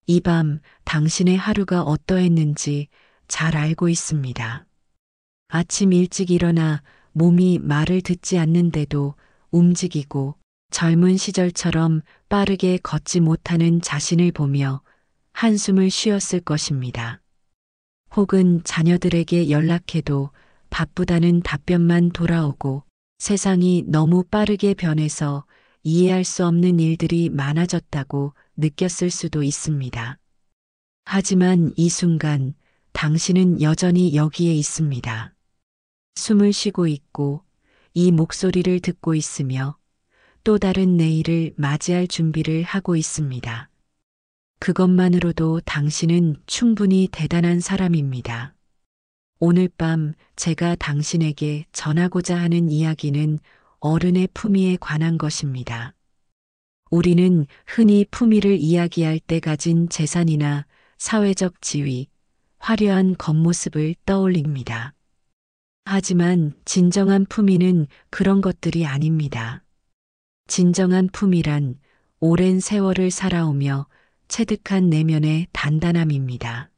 이 밤 당신의 하루가 어떠했는지 잘 알고 있습니다. 아침 일찍 일어나 몸이 말을 듣지 않는데도 움직이고 젊은 시절처럼 빠르게 걷지 못하는 자신을 보며 한숨을 쉬었을 것입니다. 혹은 자녀들에게 연락해도 바쁘다는 답변만 돌아오고 세상이 너무 빠르게 변해서 이해할 수 없는 일들이 많아졌다고 느꼈을 수도 있습니다. 하지만 이 순간 당신은 여전히 여기에 있습니다. 숨을 쉬고 있고 이 목소리를 듣고 있으며 또 다른 내일을 맞이할 준비를 하고 있습니다. 그것만으로도 당신은 충분히 대단한 사람입니다. 오늘 밤 제가 당신에게 전하고자 하는 이야기는 어른의 품위에 관한 것입니다. 우리는 흔히 품위를 이야기할 때 가진 재산이나 사회적 지위, 화려한 겉모습을 떠올립니다. 하지만 진정한 품위는 그런 것들이 아닙니다. 진정한 품위란 오랜 세월을 살아오며 체득한 내면의 단단함입니다.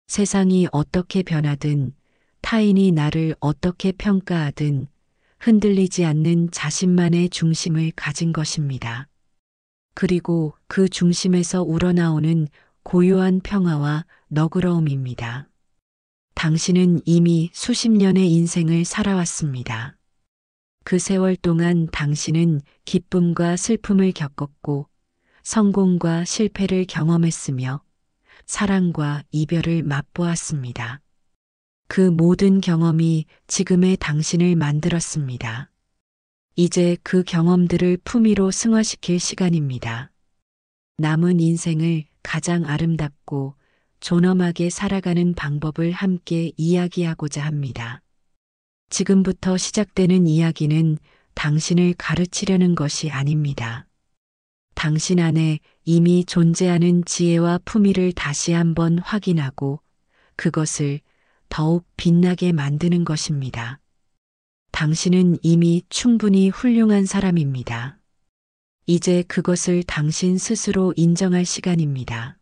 세상이 어떻게 변하든 타인이 나를 어떻게 평가하든 흔들리지 않는 자신만의 중심을 가진 것입니다. 그리고 그 중심에서 우러나오는 고요한 평화와 너그러움입니다. 당신은 이미 수십 년의 인생을 살아왔습니다. 그 세월 동안 당신은 기쁨과 슬픔을 겪었고 성공과 실패를 경험했으며 사랑과 이별을 맛보았습니다. 그 모든 경험이 지금의 당신을 만들었습니다. 이제 그 경험들을 품위로 승화시킬 시간입니다. 남은 인생을 가장 아름답고 존엄하게 살아가는 방법을 함께 이야기하고자 합니다. 지금부터 시작되는 이야기는 당신을 가르치려는 것이 아닙니다. 당신 안에 이미 존재하는 지혜와 품위를 다시 한번 확인하고 그것을 더욱 빛나게 만드는 것입니다. 당신은 이미 충분히 훌륭한 사람입니다. 이제 그것을 당신 스스로 인정할 시간입니다.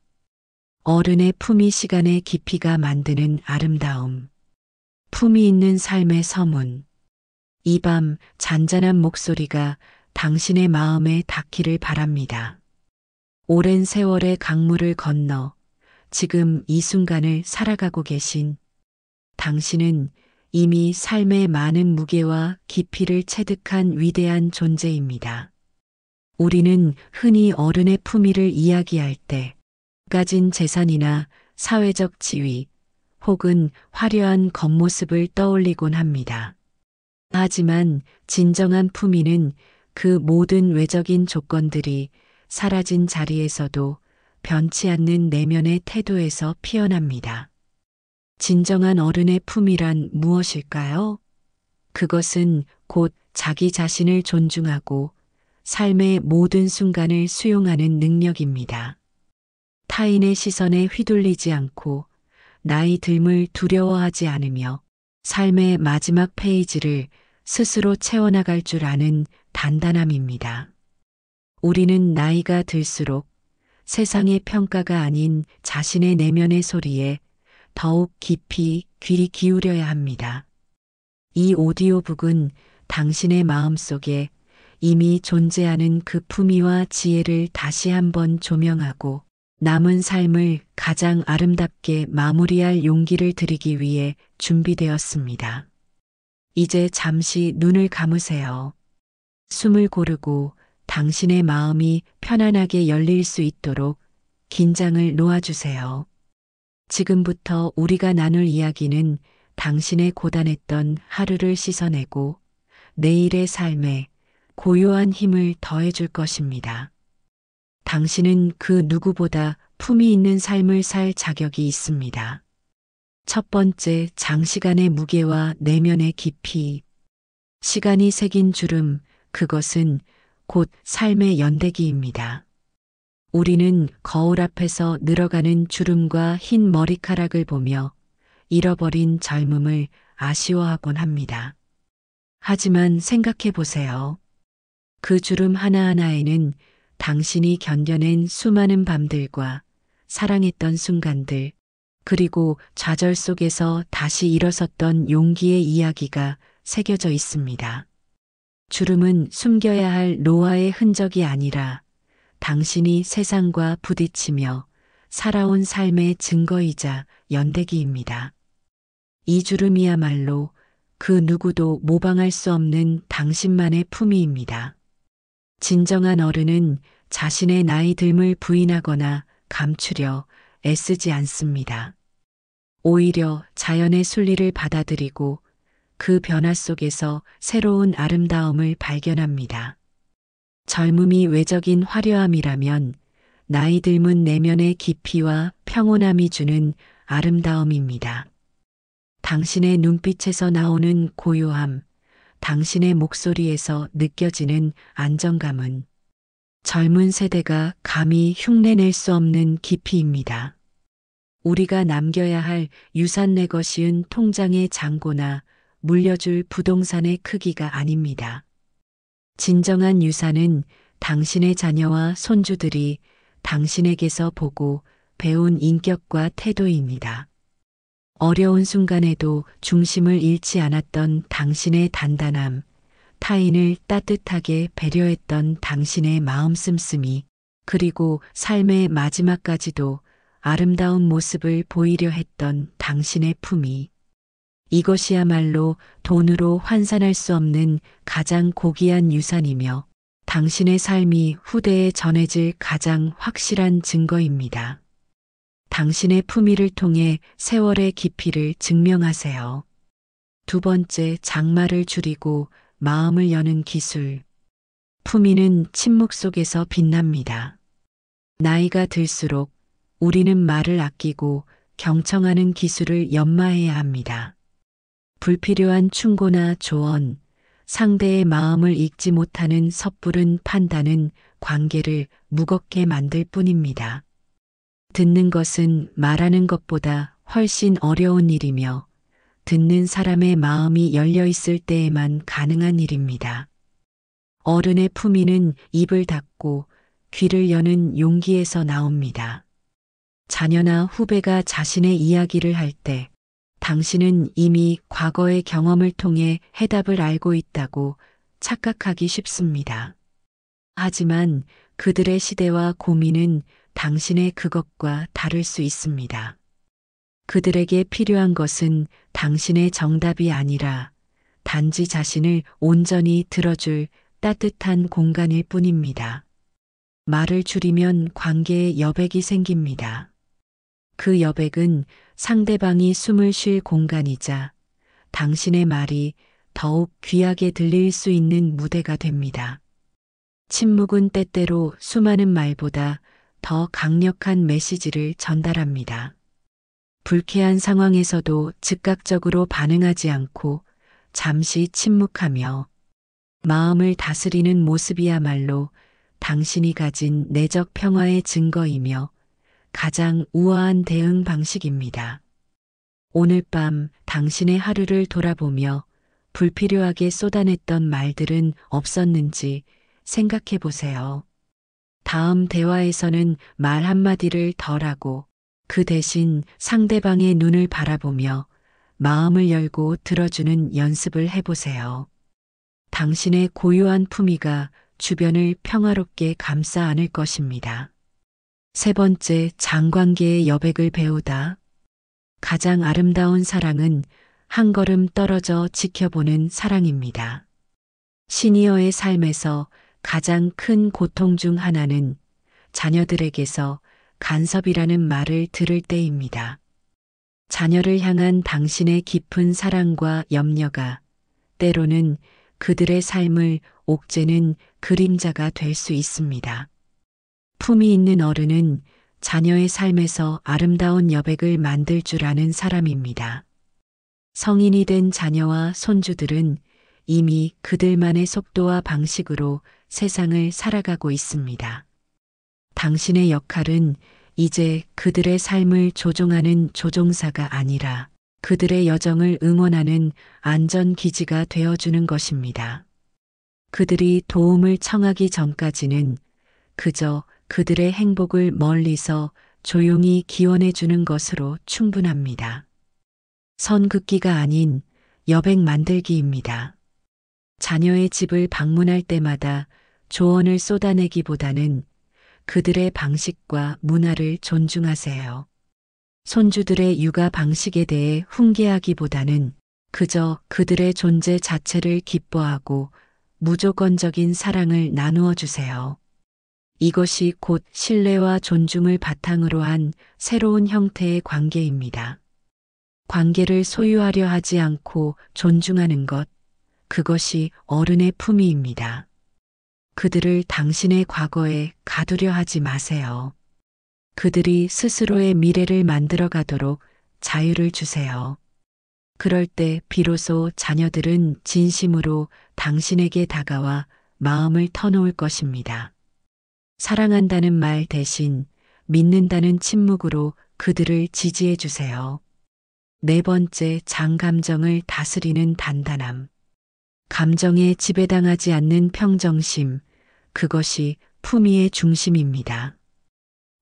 어른의 품위 시간의 깊이가 만드는 아름다움. 품위 있는 삶의 서문. 이 밤 잔잔한 목소리가 당신의 마음에 닿기를 바랍니다. 오랜 세월의 강물을 건너 지금 이 순간을 살아가고 계신 당신은 이미 삶의 많은 무게와 깊이를 체득한 위대한 존재입니다. 우리는 흔히 어른의 품위를 이야기할 때 가진 재산이나 사회적 지위 혹은 화려한 겉모습을 떠올리곤 합니다. 하지만 진정한 품위는 그 모든 외적인 조건들이 사라진 자리에서도 변치 않는 내면의 태도에서 피어납니다. 진정한 어른의 품위란 무엇일까요? 그것은 곧 자기 자신을 존중하고 삶의 모든 순간을 수용하는 능력입니다. 타인의 시선에 휘둘리지 않고 나이 듦을 두려워하지 않으며 삶의 마지막 페이지를 스스로 채워나갈 줄 아는 단단함입니다. 우리는 나이가 들수록 세상의 평가가 아닌 자신의 내면의 소리에 더욱 깊이 귀 기울여야 합니다. 이 오디오북은 당신의 마음속에 이미 존재하는 그 품위와 지혜를 다시 한번 조명하고 남은 삶을 가장 아름답게 마무리할 용기를 드리기 위해 준비되었습니다. 이제 잠시 눈을 감으세요. 숨을 고르고 당신의 마음이 편안하게 열릴 수 있도록 긴장을 놓아주세요. 지금부터 우리가 나눌 이야기는 당신의 고단했던 하루를 씻어내고 내일의 삶에 고요한 힘을 더해줄 것입니다. 당신은 그 누구보다 품위 있는 삶을 살 자격이 있습니다. 첫 번째, 장시간의 무게와 내면의 깊이. 시간이 새긴 주름, 그것은 곧 삶의 연대기입니다. 우리는 거울 앞에서 늘어가는 주름과 흰 머리카락을 보며 잃어버린 젊음을 아쉬워하곤 합니다. 하지만 생각해 보세요. 그 주름 하나하나에는 당신이 견뎌낸 수많은 밤들과 사랑했던 순간들, 그리고 좌절 속에서 다시 일어섰던 용기의 이야기가 새겨져 있습니다. 주름은 숨겨야 할 노화의 흔적이 아니라 당신이 세상과 부딪히며 살아온 삶의 증거이자 연대기입니다. 이 주름이야말로 그 누구도 모방할 수 없는 당신만의 품위입니다. 진정한 어른은 자신의 나이 듦을 부인하거나 감추려 애쓰지 않습니다. 오히려 자연의 순리를 받아들이고 그 변화 속에서 새로운 아름다움을 발견합니다. 젊음이 외적인 화려함이라면 나이 듦은 내면의 깊이와 평온함이 주는 아름다움입니다. 당신의 눈빛에서 나오는 고요함, 당신의 목소리에서 느껴지는 안정감은 젊은 세대가 감히 흉내낼 수 없는 깊이입니다. 우리가 남겨야 할 유산 내 것이은 통장의 잔고나 물려줄 부동산의 크기가 아닙니다. 진정한 유산은 당신의 자녀와 손주들이 당신에게서 보고 배운 인격과 태도입니다. 어려운 순간에도 중심을 잃지 않았던 당신의 단단함, 타인을 따뜻하게 배려했던 당신의 마음 씀씀이, 그리고 삶의 마지막까지도 아름다운 모습을 보이려 했던 당신의 품위. 이것이야말로 돈으로 환산할 수 없는 가장 고귀한 유산이며 당신의 삶이 후대에 전해질 가장 확실한 증거입니다. 당신의 품위를 통해 세월의 깊이를 증명하세요. 두 번째, 장마를 줄이고 마음을 여는 기술. 품위는 침묵 속에서 빛납니다. 나이가 들수록 우리는 말을 아끼고 경청하는 기술을 연마해야 합니다. 불필요한 충고나 조언, 상대의 마음을 읽지 못하는 섣부른 판단은 관계를 무겁게 만들 뿐입니다. 듣는 것은 말하는 것보다 훨씬 어려운 일이며 듣는 사람의 마음이 열려 있을 때에만 가능한 일입니다. 어른의 품위는 입을 닫고 귀를 여는 용기에서 나옵니다. 자녀나 후배가 자신의 이야기를 할 때 당신은 이미 과거의 경험을 통해 해답을 알고 있다고 착각하기 쉽습니다. 하지만 그들의 시대와 고민은 당신의 그것과 다를 수 있습니다. 그들에게 필요한 것은 당신의 정답이 아니라 단지 자신을 온전히 들어줄 따뜻한 공간일 뿐입니다. 말을 줄이면 관계에 여백이 생깁니다. 그 여백은 상대방이 숨을 쉴 공간이자 당신의 말이 더욱 귀하게 들릴 수 있는 무대가 됩니다. 침묵은 때때로 수많은 말보다 더 강력한 메시지를 전달합니다. 불쾌한 상황에서도 즉각적으로 반응하지 않고 잠시 침묵하며 마음을 다스리는 모습이야말로 당신이 가진 내적 평화의 증거이며 가장 우아한 대응 방식입니다. 오늘 밤 당신의 하루를 돌아보며 불필요하게 쏟아냈던 말들은 없었는지 생각해 보세요. 다음 대화에서는 말 한마디를 덜하고 그 대신 상대방의 눈을 바라보며 마음을 열고 들어주는 연습을 해보세요. 당신의 고요한 품위가 주변을 평화롭게 감싸 안을 것입니다. 세 번째, 장관계의 여백을 배우다. 가장 아름다운 사랑은 한 걸음 떨어져 지켜보는 사랑입니다. 시니어의 삶에서 가장 큰 고통 중 하나는 자녀들에게서 간섭이라는 말을 들을 때입니다. 자녀를 향한 당신의 깊은 사랑과 염려가 때로는 그들의 삶을 옥죄는 그림자가 될 수 있습니다. 품위 있는 어른은 자녀의 삶에서 아름다운 여백을 만들 줄 아는 사람입니다. 성인이 된 자녀와 손주들은 이미 그들만의 속도와 방식으로 세상을 살아가고 있습니다. 당신의 역할은 이제 그들의 삶을 조종하는 조종사가 아니라 그들의 여정을 응원하는 안전기지가 되어주는 것입니다. 그들이 도움을 청하기 전까지는 그저 그들의 행복을 멀리서 조용히 기원해 주는 것으로 충분합니다. 선긋기가 아닌 여백 만들기입니다. 자녀의 집을 방문할 때마다 조언을 쏟아내기보다는 그들의 방식과 문화를 존중하세요. 손주들의 육아 방식에 대해 훈계하기보다는 그저 그들의 존재 자체를 기뻐하고 무조건적인 사랑을 나누어 주세요. 이것이 곧 신뢰와 존중을 바탕으로 한 새로운 형태의 관계입니다. 관계를 소유하려 하지 않고 존중하는 것, 그것이 어른의 품위입니다. 그들을 당신의 과거에 가두려 하지 마세요. 그들이 스스로의 미래를 만들어 가도록 자유를 주세요. 그럴 때 비로소 자녀들은 진심으로 당신에게 다가와 마음을 터놓을 것입니다. 사랑한다는 말 대신 믿는다는 침묵으로 그들을 지지해 주세요. 네 번째, 장감정을 다스리는 단단함. 감정에 지배당하지 않는 평정심, 그것이 품위의 중심입니다.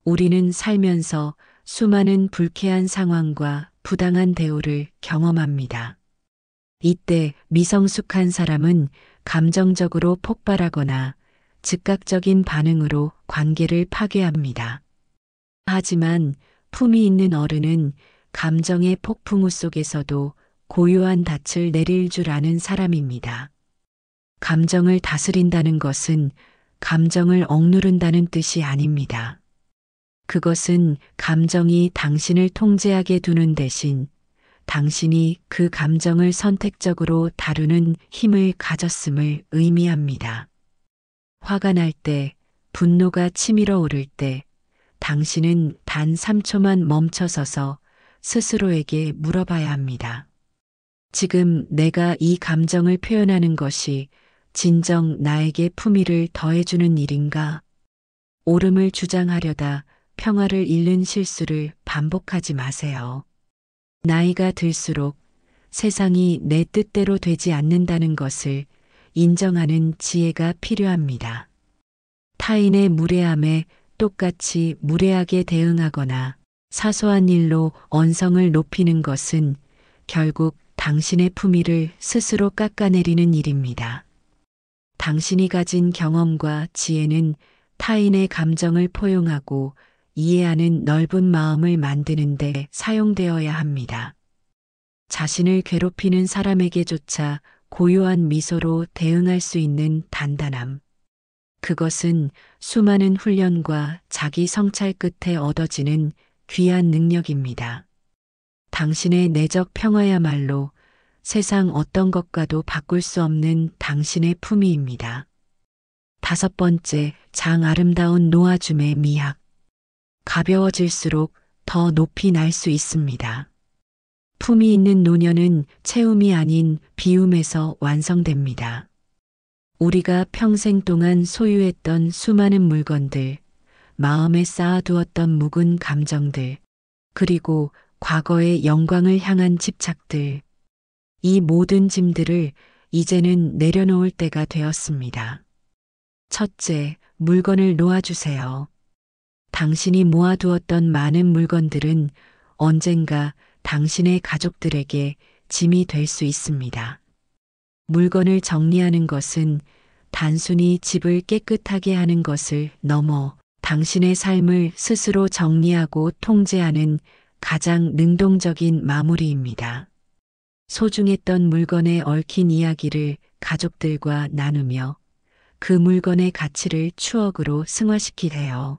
우리는 살면서 수많은 불쾌한 상황과 부당한 대우를 경험합니다. 이때 미성숙한 사람은 감정적으로 폭발하거나 즉각적인 반응으로 관계를 파괴합니다. 하지만 품위 있는 어른은 감정의 폭풍우 속에서도 고요한 닻을 내릴 줄 아는 사람입니다. 감정을 다스린다는 것은 감정을 억누른다는 뜻이 아닙니다. 그것은 감정이 당신을 통제하게 두는 대신 당신이 그 감정을 선택적으로 다루는 힘을 가졌음을 의미합니다. 화가 날 때, 분노가 치밀어 오를 때, 당신은 단 3초만 멈춰서서 스스로에게 물어봐야 합니다. 지금 내가 이 감정을 표현하는 것이 진정 나에게 품위를 더해주는 일인가? 옳음을 주장하려다 평화를 잃는 실수를 반복하지 마세요. 나이가 들수록 세상이 내 뜻대로 되지 않는다는 것을 인정하는 지혜가 필요합니다. 타인의 무례함에 똑같이 무례하게 대응하거나 사소한 일로 언성을 높이는 것은 결국 당신의 품위를 스스로 깎아내리는 일입니다. 당신이 가진 경험과 지혜는 타인의 감정을 포용하고 이해하는 넓은 마음을 만드는 데 사용되어야 합니다. 자신을 괴롭히는 사람에게조차 고요한 미소로 대응할 수 있는 단단함. 그것은 수많은 훈련과 자기 성찰 끝에 얻어지는 귀한 능력입니다. 당신의 내적 평화야말로 세상 어떤 것과도 바꿀 수 없는 당신의 품위입니다. 다섯 번째, 장 아름다운 놓아줌의 미학. 가벼워질수록 더 높이 날 수 있습니다. 품위 있는 노년은 채움이 아닌 비움에서 완성됩니다. 우리가 평생 동안 소유했던 수많은 물건들, 마음에 쌓아두었던 묵은 감정들, 그리고 과거의 영광을 향한 집착들, 이 모든 짐들을 이제는 내려놓을 때가 되었습니다. 첫째, 물건을 놓아주세요. 당신이 모아두었던 많은 물건들은 언젠가 당신의 가족들에게 짐이 될 수 있습니다. 물건을 정리하는 것은 단순히 집을 깨끗하게 하는 것을 넘어 당신의 삶을 스스로 정리하고 통제하는 가장 능동적인 마무리입니다. 소중했던 물건에 얽힌 이야기를 가족들과 나누며 그 물건의 가치를 추억으로 승화시키세요.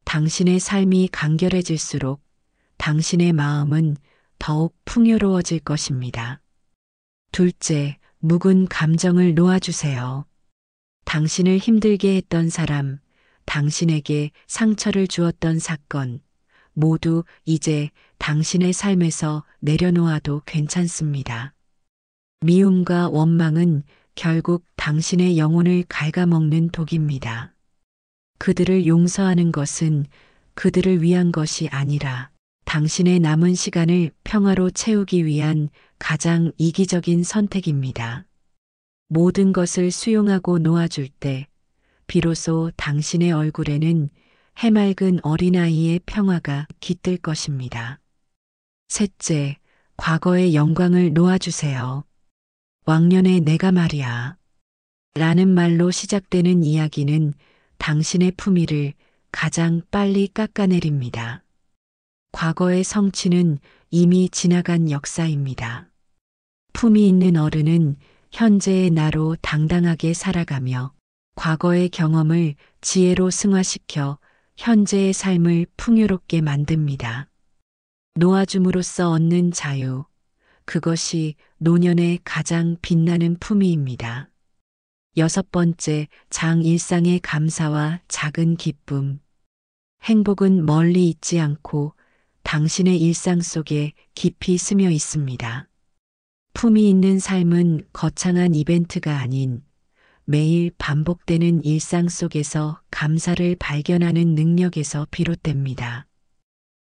당신의 삶이 간결해질수록 당신의 마음은 더욱 풍요로워질 것입니다. 둘째, 묵은 감정을 놓아주세요. 당신을 힘들게 했던 사람, 당신에게 상처를 주었던 사건, 모두 이제 당신의 삶에서 내려놓아도 괜찮습니다. 미움과 원망은 결국 당신의 영혼을 갉아먹는 독입니다. 그들을 용서하는 것은 그들을 위한 것이 아니라 당신의 남은 시간을 평화로 채우기 위한 가장 이기적인 선택입니다. 모든 것을 수용하고 놓아줄 때 비로소 당신의 얼굴에는 해맑은 어린아이의 평화가 깃들 것입니다. 셋째, 과거의 영광을 놓아주세요. 왕년에 내가 말이야. 라는 말로 시작되는 이야기는 당신의 품위를 가장 빨리 깎아내립니다. 과거의 성취는 이미 지나간 역사입니다. 품위 있는 어른은 현재의 나로 당당하게 살아가며 과거의 경험을 지혜로 승화시켜 현재의 삶을 풍요롭게 만듭니다. 놓아줌으로써 얻는 자유, 그것이 노년의 가장 빛나는 품위입니다. 여섯 번째, 일상의 감사와 작은 기쁨. 행복은 멀리 있지 않고 당신의 일상 속에 깊이 스며 있습니다. 품위 있는 삶은 거창한 이벤트가 아닌 매일 반복되는 일상 속에서 감사를 발견하는 능력에서 비롯됩니다.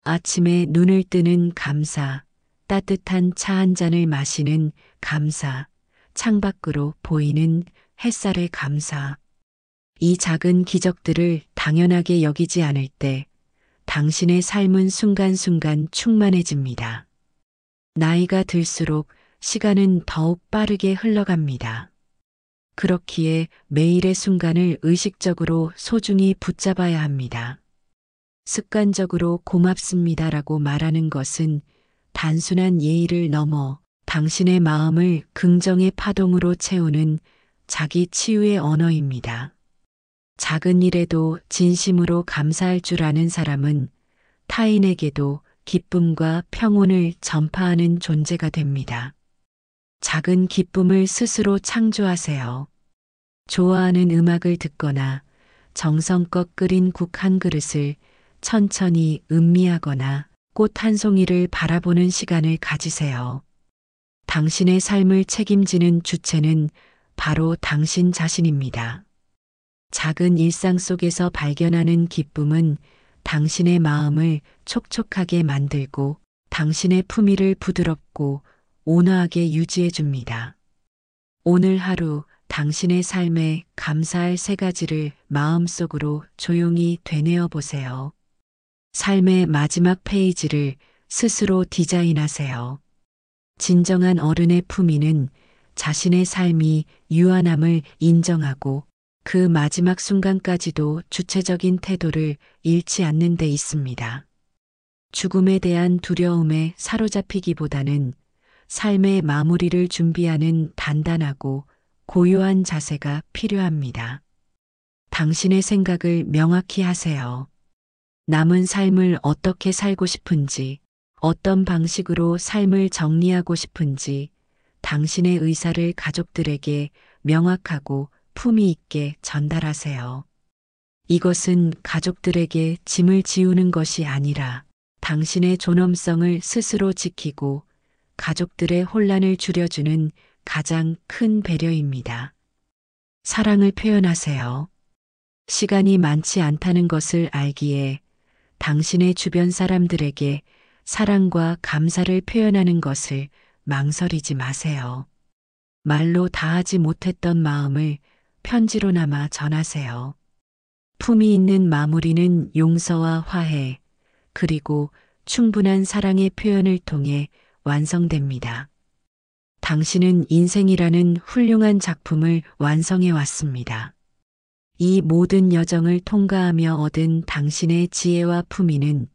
아침에 눈을 뜨는 감사, 따뜻한 차 한 잔을 마시는 감사, 창밖으로 보이는 햇살의 감사. 이 작은 기적들을 당연하게 여기지 않을 때 당신의 삶은 순간순간 충만해집니다. 나이가 들수록 시간은 더욱 빠르게 흘러갑니다. 그렇기에 매일의 순간을 의식적으로 소중히 붙잡아야 합니다. 습관적으로 고맙습니다라고 말하는 것은 단순한 예의를 넘어 당신의 마음을 긍정의 파동으로 채우는 자기 치유의 언어입니다. 작은 일에도 진심으로 감사할 줄 아는 사람은 타인에게도 기쁨과 평온을 전파하는 존재가 됩니다. 작은 기쁨을 스스로 창조하세요. 좋아하는 음악을 듣거나 정성껏 끓인 국 한 그릇을 천천히 음미하거나 꽃 한 송이를 바라보는 시간을 가지세요. 당신의 삶을 책임지는 주체는 바로 당신 자신입니다. 작은 일상 속에서 발견하는 기쁨은 당신의 마음을 촉촉하게 만들고 당신의 품위를 부드럽고 온화하게 유지해 줍니다. 오늘 하루 당신의 삶에 감사할 세 가지를 마음속으로 조용히 되뇌어 보세요. 삶의 마지막 페이지를 스스로 디자인하세요. 진정한 어른의 품위는 자신의 삶이 유한함을 인정하고 그 마지막 순간까지도 주체적인 태도를 잃지 않는 데 있습니다. 죽음에 대한 두려움에 사로잡히기보다는 삶의 마무리를 준비하는 단단하고 고요한 자세가 필요합니다. 당신의 생각을 명확히 하세요. 남은 삶을 어떻게 살고 싶은지, 어떤 방식으로 삶을 정리하고 싶은지, 당신의 의사를 가족들에게 명확하고 품위 있게 전달하세요. 이것은 가족들에게 짐을 지우는 것이 아니라 당신의 존엄성을 스스로 지키고 가족들의 혼란을 줄여주는 가장 큰 배려입니다. 사랑을 표현하세요. 시간이 많지 않다는 것을 알기에 당신의 주변 사람들에게 사랑과 감사를 표현하는 것을 망설이지 마세요. 말로 다하지 못했던 마음을 편지로나마 전하세요. 품위 있는 마무리는 용서와 화해, 그리고 충분한 사랑의 표현을 통해 완성됩니다. 당신은 인생이라는 훌륭한 작품을 완성해 왔습니다. 이 모든 여정을 통과하며 얻은 당신의 지혜와 품위는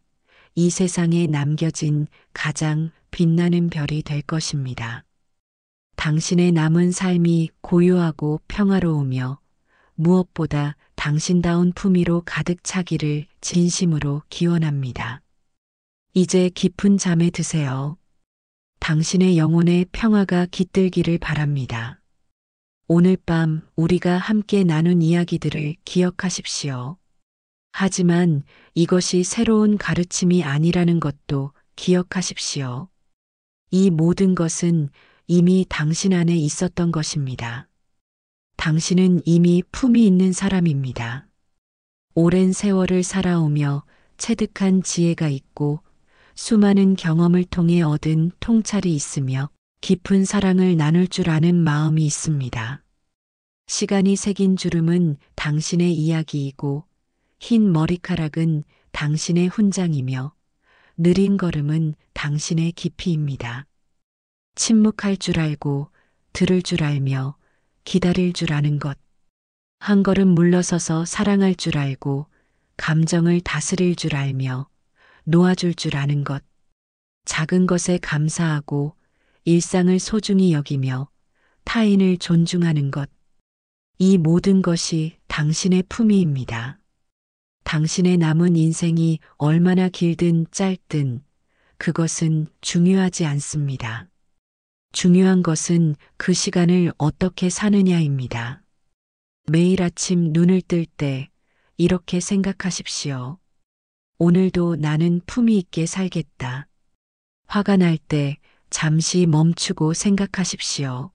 이 세상에 남겨진 가장 빛나는 별이 될 것입니다. 당신의 남은 삶이 고요하고 평화로우며 무엇보다 당신다운 품위로 가득 차기를 진심으로 기원합니다. 이제 깊은 잠에 드세요. 당신의 영혼의 평화가 깃들기를 바랍니다. 오늘 밤 우리가 함께 나눈 이야기들을 기억하십시오. 하지만 이것이 새로운 가르침이 아니라는 것도 기억하십시오. 이 모든 것은 이미 당신 안에 있었던 것입니다. 당신은 이미 품이 있는 사람입니다. 오랜 세월을 살아오며 체득한 지혜가 있고 수많은 경험을 통해 얻은 통찰이 있으며 깊은 사랑을 나눌 줄 아는 마음이 있습니다. 시간이 새긴 주름은 당신의 이야기이고 흰 머리카락은 당신의 훈장이며 느린 걸음은 당신의 깊이입니다. 침묵할 줄 알고 들을 줄 알며 기다릴 줄 아는 것. 한 걸음 물러서서 사랑할 줄 알고 감정을 다스릴 줄 알며 놓아줄 줄 아는 것. 작은 것에 감사하고 일상을 소중히 여기며 타인을 존중하는 것. 이 모든 것이 당신의 품위입니다. 당신의 남은 인생이 얼마나 길든 짧든 그것은 중요하지 않습니다. 중요한 것은 그 시간을 어떻게 사느냐입니다. 매일 아침 눈을 뜰 때 이렇게 생각하십시오. 오늘도 나는 품위 있게 살겠다. 화가 날 때 잠시 멈추고 생각하십시오.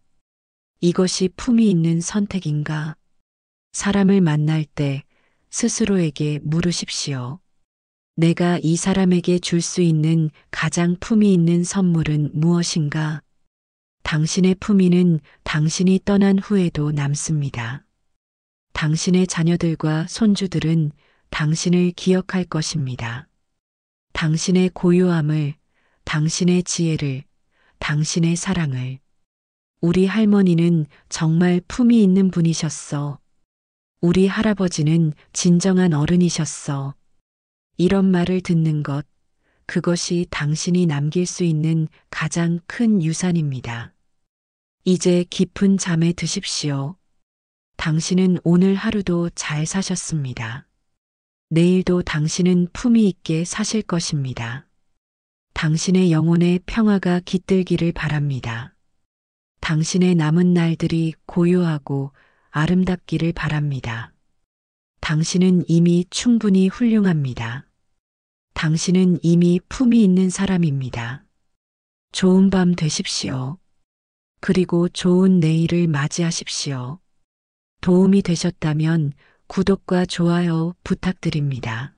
이것이 품위 있는 선택인가? 사람을 만날 때 스스로에게 물으십시오. 내가 이 사람에게 줄 수 있는 가장 품위 있는 선물은 무엇인가? 당신의 품위는 당신이 떠난 후에도 남습니다. 당신의 자녀들과 손주들은 당신을 기억할 것입니다. 당신의 고요함을, 당신의 지혜를, 당신의 사랑을. 우리 할머니는 정말 품위 있는 분이셨어. 우리 할아버지는 진정한 어른이셨어. 이런 말을 듣는 것, 그것이 당신이 남길 수 있는 가장 큰 유산입니다. 이제 깊은 잠에 드십시오. 당신은 오늘 하루도 잘 사셨습니다. 내일도 당신은 품위 있게 사실 것입니다. 당신의 영혼의 평화가 깃들기를 바랍니다. 당신의 남은 날들이 고요하고 아름답기를 바랍니다. 당신은 이미 충분히 훌륭합니다. 당신은 이미 품위 있는 사람입니다. 좋은 밤 되십시오. 그리고 좋은 내일을 맞이하십시오. 도움이 되셨다면 구독과 좋아요 부탁드립니다.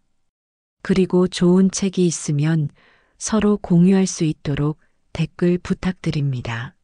그리고 좋은 책이 있으면 서로 공유할 수 있도록 댓글 부탁드립니다.